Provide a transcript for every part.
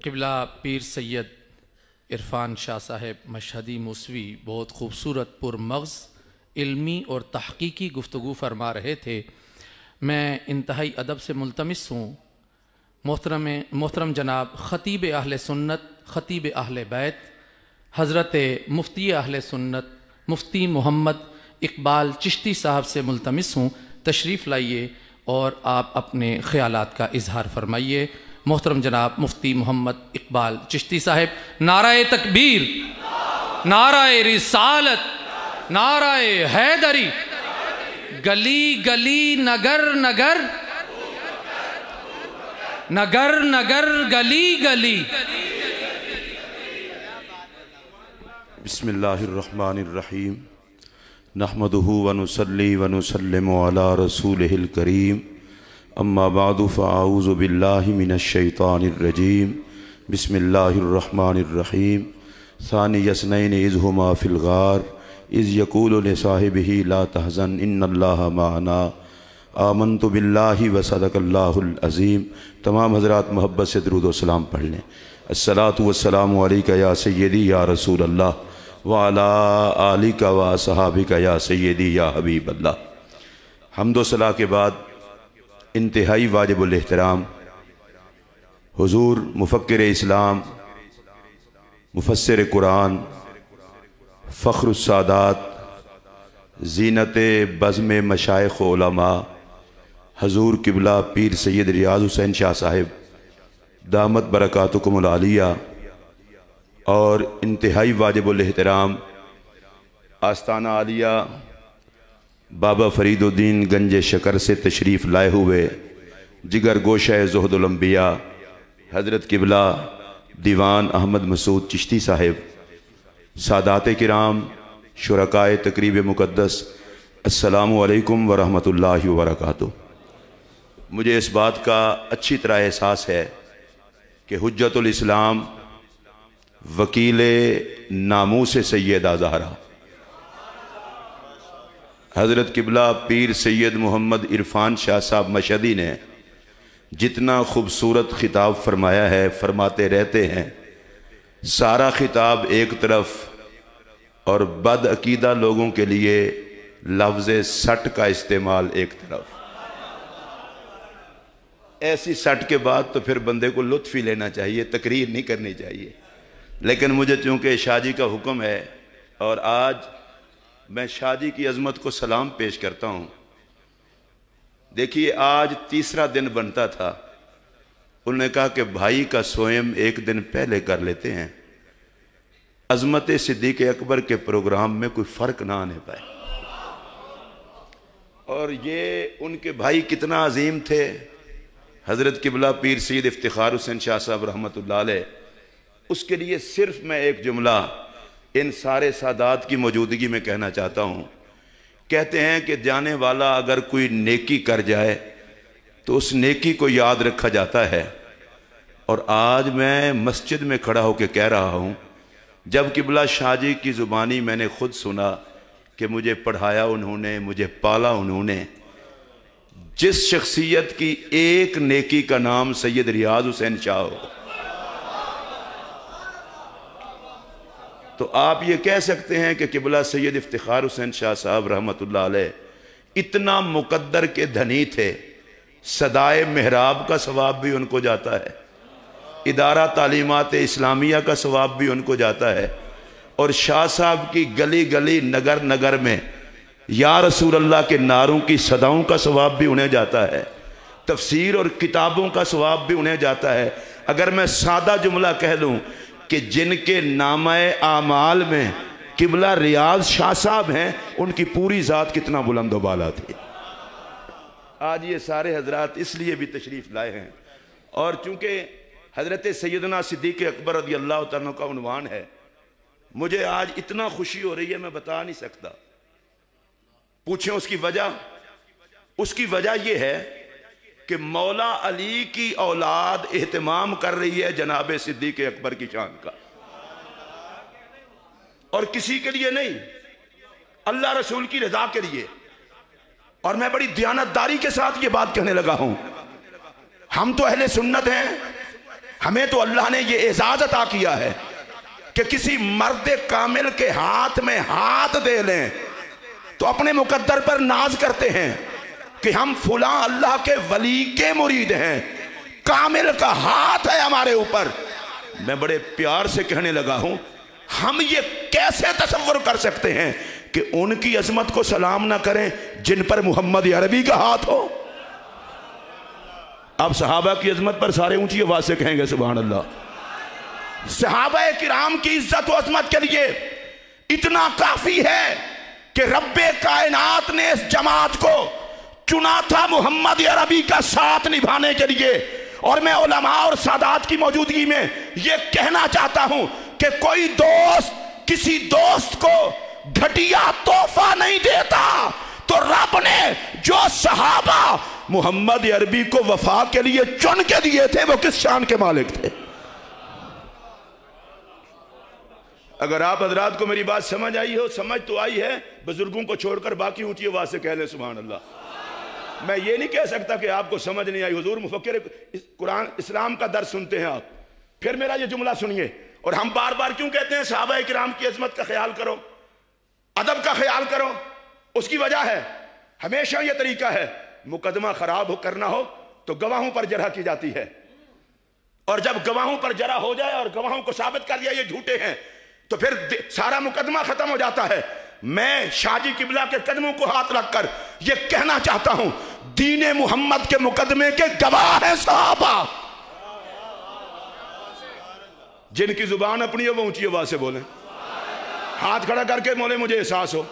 قبلہ پیر سید عرفان شاہ صاحب مشہدی موسوی بہت خوبصورت پرمغز علمی اور تحقیقی گفتگو فرما رہے تھے۔ میں انتہائی ادب سے ملتمس ہوں محترم جناب خطیب اہل سنت، خطیب اہل بیت، حضرت مفتی اہل سنت مفتی محمد اقبال چشتی صاحب سے ملتمس ہوں تشریف لائیے اور آپ اپنے خیالات کا اظہار فرمائیے۔ محترم جناب مفتی محمد اقبال چشتی صاحب، نعرہ تکبیر، نعرہ رسالت، نعرہ حیدری، گلی گلی نگر نگر، نگر نگر گلی گلی۔ بسم اللہ الرحمن الرحیم، نحمدہ ونصلی ونسلم علی رسولہ الکریم، اما بعد فاعوذ باللہ من الشیطان الرجیم، بسم اللہ الرحمن الرحیم۔ ثانی اثنین اذ ہما فی الغار اذ یقول لصاحبہ لا تحزن ان اللہ معنا آمنت باللہ وصدق اللہ العظیم۔ تمام حضرات محبت سے درود و سلام پڑھ لیں۔ الصلاۃ والسلام علیکہ یا سیدی یا رسول اللہ وعلی آلکہ و اصحابکہ یا سیدی یا حبیب اللہ۔ حمد و ثنا کے بعد انتہائی واجب الاحترام حضور مفکر اسلام، مفسر قرآن، فخر السادات، زینت بزم مشائخ و علماء، حضور قبلہ پیر سید ریاض حسین شاہ صاحب دامت برکاتکم العالیہ، اور انتہائی واجب الاحترام آستانہ عالیہ بابا فرید الدین گنج شکر سے تشریف لائے ہوئے جگر گوشہ زہد الانبیاء حضرت قبلہ دیوان احمد مسعود چشتی صاحب، سادات کرام، شرکائے تقریب مقدس، السلام علیکم ورحمۃ اللہ وبرکاتہ۔ مجھے اس بات کا اچھی طرح احساس ہے کہ حجت الاسلام وکیل ناموس سیدہ زہرا حضرت قبلہ پیر سید محمد عرفان شاہ صاحب مشہدی نے جتنا خوبصورت خطاب فرمایا ہے، فرماتے رہتے ہیں، سارا خطاب ایک طرف اور بد عقیدہ لوگوں کے لیے لفظ سٹ کا استعمال ایک طرف۔ ایسی سٹ کے بعد تو پھر بندے کو لطف ہی لینا چاہیے، تقریر نہیں کرنی چاہیے، لیکن مجھے چونکہ شاہ جی کا حکم ہے اور آج میں شاہ جی کی عظمت کو سلام پیش کرتا ہوں۔ دیکھیے آج تیسرا دن بنتا تھا، انہوں نے کہا کہ بھائی کا سوئم ایک دن پہلے کر لیتے ہیں، عظمت صدیق اکبر کے پروگرام میں کوئی فرق نہ آنے پائے۔ اور یہ ان کے بھائی کتنا عظیم تھے، حضرت قبلہ پیر سید افتخار حسین شاہ صاحب رحمۃ اللہ علیہ۔ اس کے لیے صرف میں ایک جملہ ان سارے سادات کی موجودگی میں کہنا چاہتا ہوں۔ کہتے ہیں کہ جانے والا اگر کوئی نیکی کر جائے تو اس نیکی کو یاد رکھا جاتا ہے، اور آج میں مسجد میں کھڑا ہو کے کہہ رہا ہوں، جب قبلہ شاہ جی کی زبانی میں نے خود سنا کہ مجھے پڑھایا انہوں نے، مجھے پالا انہوں نے، جس شخصیت کی ایک نیکی کا نام سید ریاض حسین شاہ ہو، تو آپ یہ کہہ سکتے ہیں کہ قبلہ سید افتخار حسین شاہ صاحب رحمۃ اللہ علیہ اتنا مقدر کے دھنی تھے، صدائے محراب کا ثواب بھی ان کو جاتا ہے، ادارہ تعلیمات اسلامیہ کا ثواب بھی ان کو جاتا ہے، اور شاہ صاحب کی گلی گلی نگر نگر میں یا رسول اللہ کے نعروں کی صداؤں کا ثواب بھی انہیں جاتا ہے، تفسیر اور کتابوں کا ثواب بھی انہیں جاتا ہے۔ اگر میں سادہ جملہ کہہ لوں کہ جن کے نامہ اعمال میں قبلہ ریاض شاہ صاحب ہیں، ان کی پوری ذات کتنا بلند و بالا تھی۔ آج یہ سارے حضرات اس لیے بھی تشریف لائے ہیں، اور چونکہ حضرت سیدنا صدیق اکبر رضی اللہ تعالیٰ کا عنوان ہے، مجھے آج اتنا خوشی ہو رہی ہے میں بتا نہیں سکتا۔ پوچھیں اس کی وجہ؟ اس کی وجہ یہ ہے کہ مولا علی کی اولاد اہتمام کر رہی ہے جناب صدیق اکبر کی شان کا، اور کسی کے لیے نہیں، اللہ رسول کی رضا کے لیے۔ اور میں بڑی دیانتداری کے ساتھ یہ بات کہنے لگا ہوں، ہم تو اہل سنت ہیں، ہمیں تو اللہ نے یہ اعزاز عطا کیا ہے کہ کسی مرد کامل کے ہاتھ میں ہاتھ دے لیں تو اپنے مقدر پر ناز کرتے ہیں کہ ہم فلاں اللہ کے ولی کے مرید ہیں، کامل کا ہاتھ ہے ہمارے اوپر۔ میں بڑے پیار سے کہنے لگا ہوں، ہم یہ کیسے تصور کر سکتے ہیں کہ ان کی عظمت کو سلام نہ کریں جن پر محمد عربی کا ہاتھ ہو؟ اب صحابہ کی عظمت پر سارے اونچی آواز سے کہیں گے سبحان اللہ۔ صحابہ کرام کی عزت و عظمت کے لیے اتنا کافی ہے کہ رب کائنات نے اس جماعت کو چنا تھا محمد عربی کا ساتھ نبھانے کے لیے۔ اور میں علماء اور سادات کی موجودگی میں یہ کہنا چاہتا ہوں کہ کوئی دوست کسی دوست کو گھٹیا تحفہ نہیں دیتا، تو رب نے جو صحابہ محمد عربی کو وفا کے لیے چن کے دیے تھے وہ کس شان کے مالک تھے؟ اگر آپ حضرات کو میری بات سمجھ آئی ہو، سمجھ تو آئی ہے، بزرگوں کو چھوڑ کر باقی اونچی آواز سے کہہ لیں سبحان اللہ۔ میں یہ نہیں کہہ سکتا کہ آپ کو سمجھ نہیں آئی، حضور مفکر قرآن اسلام کا درس سنتے ہیں آپ، پھر میرا یہ جملہ سنیے۔ اور ہم بار بار کیوں کہتے ہیں صحابہ کرام کی عظمت کا خیال کرو، ادب کا خیال کرو؟ اس کی وجہ ہے، ہمیشہ یہ طریقہ ہے، مقدمہ خراب کرنا ہو تو گواہوں پر جرح کی جاتی ہے، اور جب گواہوں پر جرح ہو جائے اور گواہوں کو ثابت کر دیا یہ جھوٹے ہیں تو پھر سارا مقدمہ ختم ہو جاتا ہے۔ میں شاہ جی قبلہ کے قدموں کو ہاتھ رکھ کر یہ کہنا چاہتا ہوں، دین محمد کے مقدمے کے گواہ ہیں صحابہ۔ جن کی زبان اپنی ہے وہ اونچی آواز سے بولیں، ہاتھ کھڑا کر کے بولیں مجھے احساس ہو،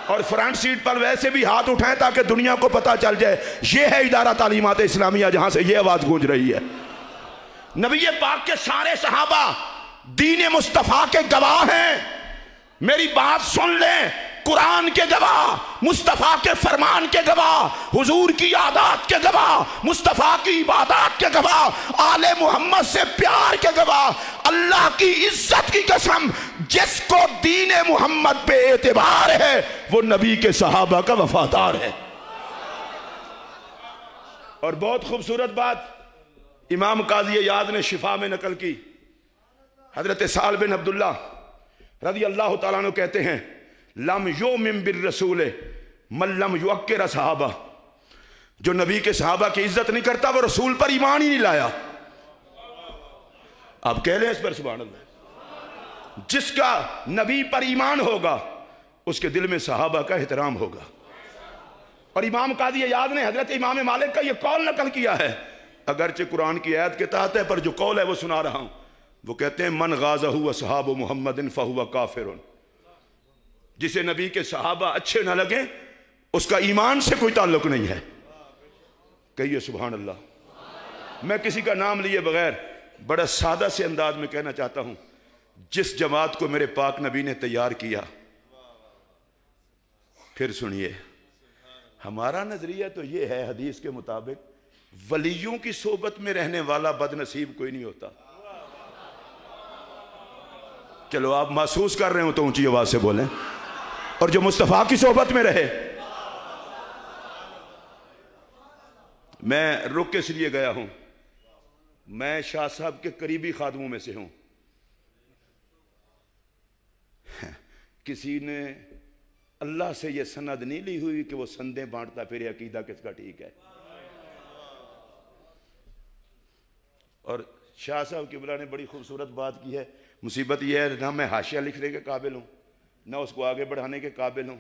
اور فرنٹ سیٹ پر ویسے بھی ہاتھ اٹھائیں تاکہ دنیا کو پتہ چل جائے یہ ہے ادارہ تعلیمات اسلامیہ جہاں سے یہ آواز گونج رہی ہے۔ نبی پاک کے سارے صحابہ دین مصطفیٰ کے گواہ ہیں۔ میری بات سن لیں، قرآن کے گواہ، مصطفیٰ کے فرمان کے گواہ، حضور کی عادات کے گواہ، مصطفیٰ کی عبادات کے گواہ، آل محمد سے پیار کے گواہ۔ اللہ کی عزت کی قسم، جس کو دین محمد پہ اعتبار ہے وہ نبی کے صحابہ کا وفادار ہے۔ اور بہت خوبصورت بات امام قاضی اعیاض نے شفا میں نقل کی، حضرت سہل بن عبداللہ رضی اللہ تعالیٰ عنہ کہتے ہیں، لم یؤمن بالرسول من لم یوقر صحابہ، جو نبی کے صحابہ کی عزت نہیں کرتا وہ رسول پر ایمان ہی نہیں لایا۔ آپ کہہ لیں اس پر سبحان اللہ۔ جس کا نبی پر ایمان ہوگا اس کے دل میں صحابہ کا احترام ہوگا۔ اور امام قاضی اعیاض نے حضرت امام مالک کا یہ قول نقل کیا ہے، اگرچہ قرآن کی آیت کے تحت ہے پر جو قول ہے وہ سنا رہا ہوں۔ وہ کہتے ہیں من غازہ اصحاب محمد فہو کافر، جسے نبی کے صحابہ اچھے نہ لگیں اس کا ایمان سے کوئی تعلق نہیں ہے۔ کہیے سبحان اللہ۔ میں کسی کا نام لیے بغیر بڑا سادہ سے انداز میں کہنا چاہتا ہوں، جس جماعت کو میرے پاک نبی نے تیار کیا، پھر سنیے، ہمارا نظریہ تو یہ ہے حدیث کے مطابق ولیوں کی صحبت میں رہنے والا بد نصیب کوئی نہیں ہوتا۔ چلو آپ محسوس کر رہے ہو تو اونچی آواز سے بولیں، اور جو مصطفیٰ کی صحبت میں رہے۔ میں رک اس لیے گیا ہوں، میں شاہ صاحب کے قریبی خادموں میں سے ہوں۔ کسی نے اللہ سے یہ سند نہیں لی ہوئی کہ وہ سندیں بانٹتا پھر عقیدہ کس کا ٹھیک ہے۔ اور شاہ صاحب قبلہ نے بڑی خوبصورت بات کی ہے، مصیبت یہ ہے نہ میں حاشیہ لکھنے کے قابل ہوں نہ اس کو آگے بڑھانے کے قابل ہوں،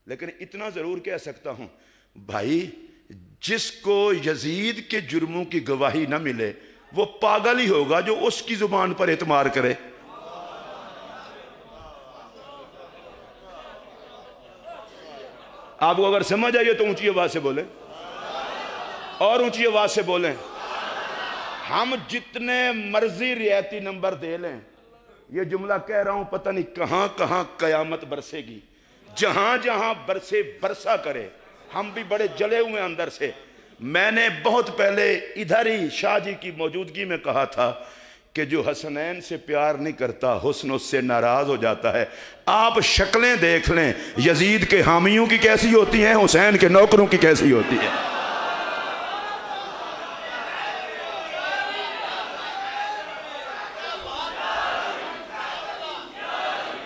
لیکن اتنا ضرور کہہ سکتا ہوں، بھائی جس کو یزید کے جرموں کی گواہی نہ ملے وہ پاگل ہی ہوگا جو اس کی زبان پر اعتماد کرے۔ آپ کو اگر سمجھ آئیے تو اونچی آواز سے بولیں، اور اونچی آواز سے بولیں۔ ہم جتنے مرضی رعایتی نمبر دے لیں، یہ جملہ کہہ رہا ہوں پتہ نہیں کہاں کہاں قیامت برسے گی، جہاں جہاں برسے برسا کرے، ہم بھی بڑے جلے ہوئے اندر سے۔ میں نے بہت پہلے ادھر ہی شاہ جی کی موجودگی میں کہا تھا کہ جو حسنین سے پیار نہیں کرتا حسن اس سے ناراض ہو جاتا ہے۔ آپ شکلیں دیکھ لیں، یزید کے حامیوں کی کیسی ہوتی ہیں، حسین کے نوکروں کی کیسی ہوتی ہے۔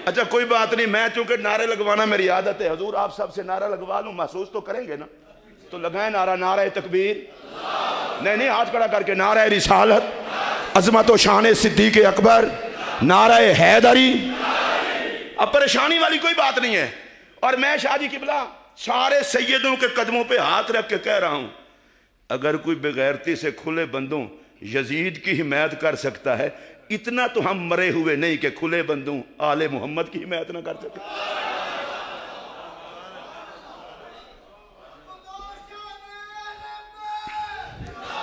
اچھا کوئی بات نہیں، میں چونکہ نعرے لگوانا میری عادت ہے، حضور آپ سب سے نعرہ لگوا لوں، محسوس تو کریں گے نا؟ تو لگائیں نعرہ، نعرہ تکبیر، نہیں ہاتھ کھڑا کر کے، نعرہ رسالت، عظمت و شان صدیق اکبر، نعرہ حیدری۔ اب پریشانی والی کوئی بات نہیں ہے۔ اور میں شاہ جی قبلہ سارے سیدوں کے قدموں پہ ہاتھ رکھ کے کہہ رہا ہوں، اگر کوئی بغیرتی سے کھلے بندوں یزید کی حمایت کر سکتا ہے، اتنا تو ہم مرے ہوئے نہیں کہ کھلے بندوں آل محمد کی حمایت نہ کر سکے۔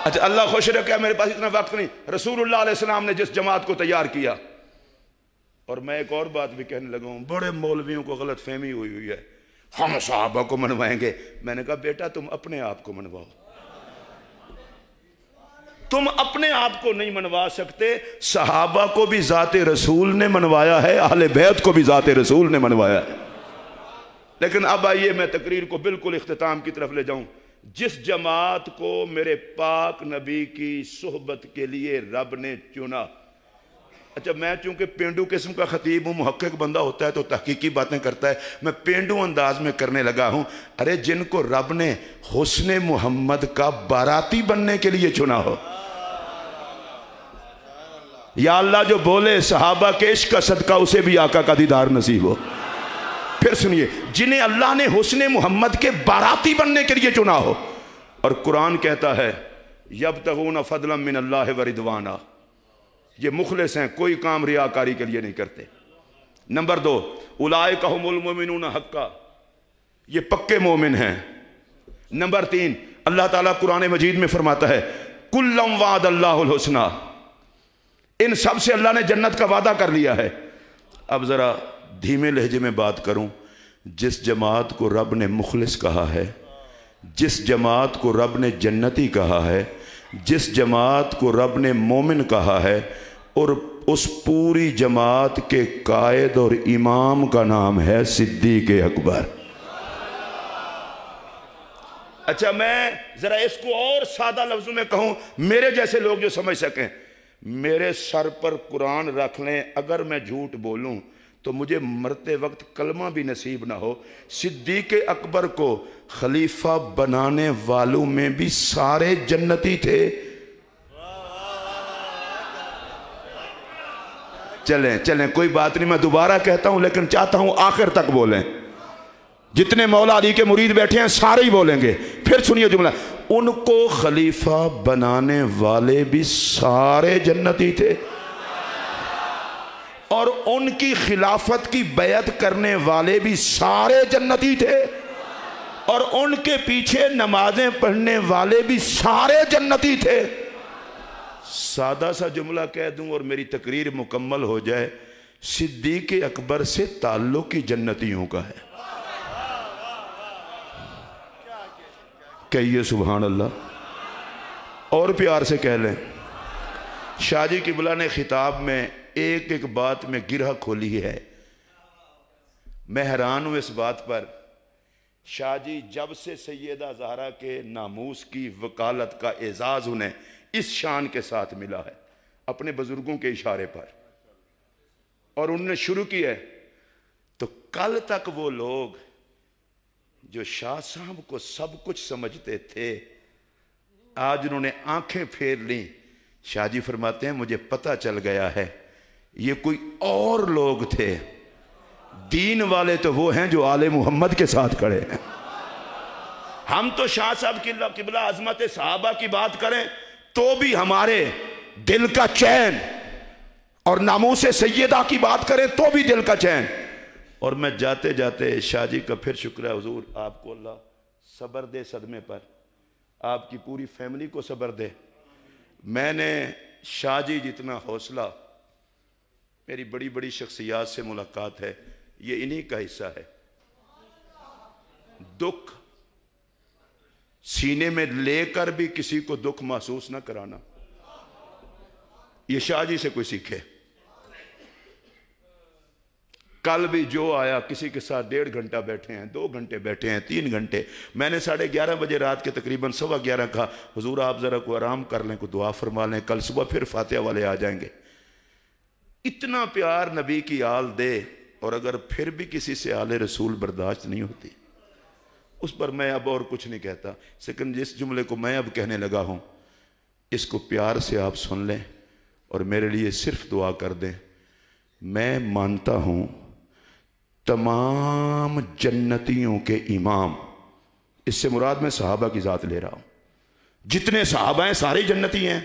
اچھا اللہ خوش رکھے، میرے پاس اتنا وقت نہیں۔ رسول اللہ علیہ السلام نے جس جماعت کو تیار کیا، اور میں ایک اور بات بھی کہنے لگا ہوں، بڑے مولویوں کو غلط فہمی ہوئی ہے، ہم صحابہ کو منوائیں گے۔ میں نے کہا بیٹا تم اپنے آپ کو منواؤ، تم اپنے آپ کو نہیں منوا سکتے، صحابہ کو بھی ذات رسول نے منوایا ہے، اہل بیت کو بھی ذات رسول نے منوایا ہے۔ لیکن اب آئیے میں تقریر کو بالکل اختتام کی طرف لے جاؤں۔ جس جماعت کو میرے پاک نبی کی صحبت کے لیے رب نے چنا، اچھا میں چونکہ پینڈو قسم کا خطیب ہوں، محقق بندہ ہوتا ہے تو تحقیقی باتیں کرتا ہے، میں پینڈو انداز میں کرنے لگا ہوں۔ ارے جن کو رب نے حسن محمد کا باراتی بننے کے لیے چنا ہو، یا اللہ جو بولے صحابہ کے عشق کا صدقہ اسے بھی آقا کا دیدار نصیب ہو۔ پھر سنیے، جنہیں اللہ نے حسن محمد کے باراتی بننے کے لیے چنا ہو، اور قرآن کہتا ہے یبتغون فضلا من اللہ ورضوانا، یہ مخلص ہیں، کوئی کام ریاکاری کے لیے نہیں کرتے۔ نمبر 2، اولئک ھم المؤمنون حقا، یہ پکے مومن ہیں۔ نمبر 3، اللہ تعالیٰ قرآن مجید میں فرماتا ہے کلا وعد اللہ الحسنی، ان سب سے اللہ نے جنت کا وعدہ کر لیا ہے۔ اب ذرا دھیمے لہجے میں بات کروں، جس جماعت کو رب نے مخلص کہا ہے، جس جماعت کو رب نے جنتی کہا ہے، جس جماعت کو رب نے مومن کہا ہے، اور اس پوری جماعت کے قائد اور امام کا نام ہے صدیق اکبر۔ اچھا میں ذرا اس کو اور سادہ لفظوں میں کہوں، میرے جیسے لوگ جو سمجھ سکیں، میرے سر پر قرآن رکھ لیں، اگر میں جھوٹ بولوں تو مجھے مرتے وقت کلمہ بھی نصیب نہ ہو۔ صدیق اکبر کو خلیفہ بنانے والوں میں بھی سارے جنتی تھے۔ چلیں کوئی بات نہیں، میں دوبارہ کہتا ہوں لیکن چاہتا ہوں آخر تک بولیں، جتنے مولا علی کے مرید بیٹھے ہیں سارے ہی بولیں گے۔ پھر سنیے جملہ، ان کو خلیفہ بنانے والے بھی سارے جنتی تھے، اور ان کی خلافت کی بیعت کرنے والے بھی سارے جنتی تھے، اور ان کے پیچھے نمازیں پڑھنے والے بھی سارے جنتی تھے۔ سادہ سا جملہ کہہ دوں اور میری تقریر مکمل ہو جائے، صدیق اکبر سے تعلق ہی جنتیوں کا ہے۔ کہیے سبحان اللہ، اور پیار سے کہہ لیں۔ شاہ جی قبلہ نے خطاب میں ایک ایک بات میں گرہ کھولی ہے، میں حیران ہوں اس بات پر۔ شاہ جی جب سے سیدہ زہرا کے ناموس کی وکالت کا اعزاز انہیں اس شان کے ساتھ ملا ہے، اپنے بزرگوں کے اشارے پر، اور انہوں نے شروع کی ہے، تو کل تک وہ لوگ جو شاہ صاحب کو سب کچھ سمجھتے تھے، آج انہوں نے آنکھیں پھیر لیں۔ شاہ جی فرماتے ہیں مجھے پتہ چل گیا ہے یہ کوئی اور لوگ تھے، دین والے تو وہ ہیں جو آل محمد کے ساتھ کھڑے ہیں۔ ہم تو شاہ صاحب کی قبلہ عظمت صحابہ کی بات کریں تو بھی ہمارے دل کا چین، اور ناموس سیدہ کی بات کریں تو بھی دل کا چین۔ اور میں جاتے جاتے شاہ جی کا پھر شکر ہے، حضور آپ کو اللہ صبر دے صدمے پر، آپ کی پوری فیملی کو صبر دے۔ میں نے شاہ جی جتنا حوصلہ، میری بڑی بڑی شخصیات سے ملاقات ہے، یہ انہی کا حصہ ہے۔ دکھ سینے میں لے کر بھی کسی کو دکھ محسوس نہ کرانا، یہ شاہ جی سے کوئی سیکھے۔ کل بھی جو آیا کسی کے ساتھ 1.5 گھنٹہ بیٹھے ہیں، 2 گھنٹے بیٹھے ہیں، 3 گھنٹے، میں نے 11:30 بجے رات کے تقریباً 11:15 کہا حضور آپ ذرا کو آرام کر لیں، کو دعا فرما لیں، کل صبح پھر فاتحہ والے آ جائیں گے۔ اتنا پیار نبی کی آل دے اور اگر پھر بھی کسی سے آل رسول برداشت نہیں ہوتی، اس پر میں اب اور کچھ نہیں کہتا، لیکن جس جملے کو میں اب کہنے لگا ہوں اس کو پیار سے آپ سن لیں اور میرے لیے صرف دعا کر دیں۔ میں مانتا ہوں تمام جنتیوں کے امام، اس سے مراد میں صحابہ کی ذات لے رہا ہوں، جتنے صحابہ ہیں سارے جنتی ہیں،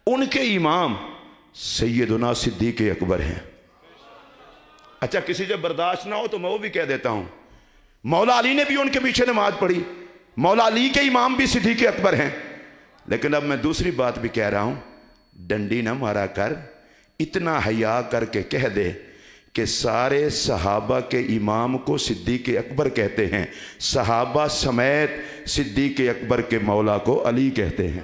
ان کے امام سیدنا صدیق اکبر ہیں۔ اچھا کسی جب برداشت نہ ہو تو میں وہ بھی کہہ دیتا ہوں، مولا علی نے بھی ان کے پیچھے نماز پڑھی، مولا علی کے امام بھی صدیق اکبر ہیں۔ لیکن اب میں دوسری بات بھی کہہ رہا ہوں، ڈنڈی نہ مارا کر، اتنا حیا کر کے کہہ دے کہ سارے صحابہ کے امام کو صدیق اکبر کہتے ہیں، صحابہ سمیت صدیق اکبر کے مولا کو علی کہتے ہیں۔